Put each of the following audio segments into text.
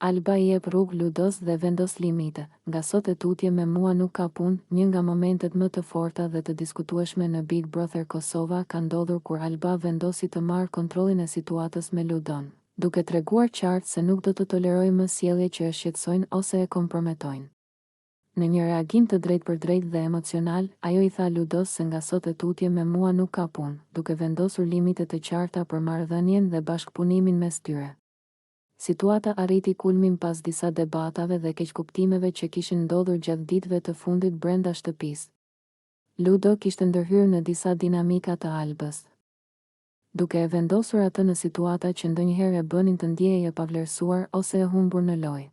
Alba i jep rrugë ludos dhe vendos limite. Nga sot e tutje me mua nuk ka punë. Një nga momentet më të forta dhe të diskutueshme në Big Brother Kosova ka ndodhur kur Alba vendosi të marrë kontrollin e situatës me Ludon, duke treguar qartë se nuk do të tolerojë më sjellje që e shqetësojnë ose e komprometojnë. Në një reagim të drejtpërdrejtë dhe emocional, ajo i tha Ludos se nga sot e tutje me mua nuk ka punë, duke vendosur limite të qarta për marrëdhënien dhe bashkëpunimin mes tyre. Situata arriti kulmin pas disa debatave dhe keqkuptimeve që kishin ndodhur gjatë ditëve të fundit brenda shtëpisë. Ludo kishte ndërhyrë në disa dinamika të Albës, duke e vendosur atë në situata që ndonjëherë e bënin të ndjehej e pavlerësuar ose e humbur në lojë.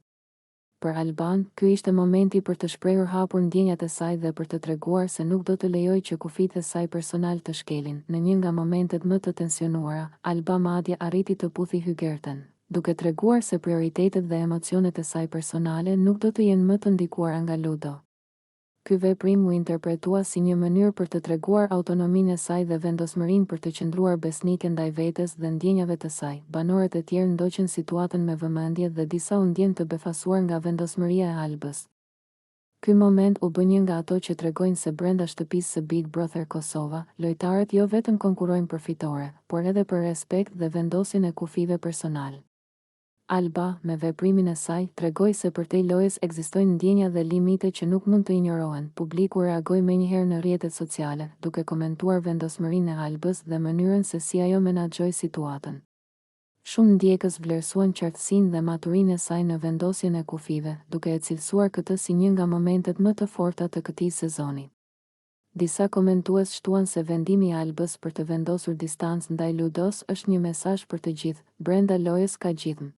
Për Alban, ky ishte momenti për të shprehur hapur ndjenjat e saj dhe për të treguar se nuk do të lejojë që kufitë e saj personal të shkelin. Në një nga momentet më të tensionuara, Alba madje arriti të puthi Hygertën, duke treguar se prioritetet dhe emocionet e saj personale nuk do të jenë më të ndikuara nga Ludo. Ky veprim u interpretua si një mënyrë për të treguar autonominë e saj dhe vendosmërinë për të qëndruar besnike ndaj vetes dhe ndjenjave të saj. Banorët e tjerë ndoqën situatën me vëmendje dhe disa u ndjen të befasuar nga vendosmëria e Albës. Ky moment u bë një nga ato që tregojnë se brenda shtëpisë së Big Brother Kosova, lojtarët jo vetëm konkurrojnë për fitore, por edhe për respekt dhe vendosjen e kufive personal. Alba, me veprimin e saj, tregoi se përtej lojës ekzistojnë ndjenja dhe limite që nuk mund të injorohen. Publiku reagoi menjëherë në rrjetet sociale, duke komentuar vendosmërinë e Albës dhe mënyrën se si ajo menaxhoi situatën. Shumë ndjekës vlerësuan qartësinë dhe maturinë e saj në vendosjen e kufive, duke e cilësuar këtë si një nga momentet më të forta të këtij sezoni. Disa komentues shtuan se vendimi i Albës për të vendosur distancë ndaj Ludos është një mesazh për të gjithë, brenda lojës ka gjithëm.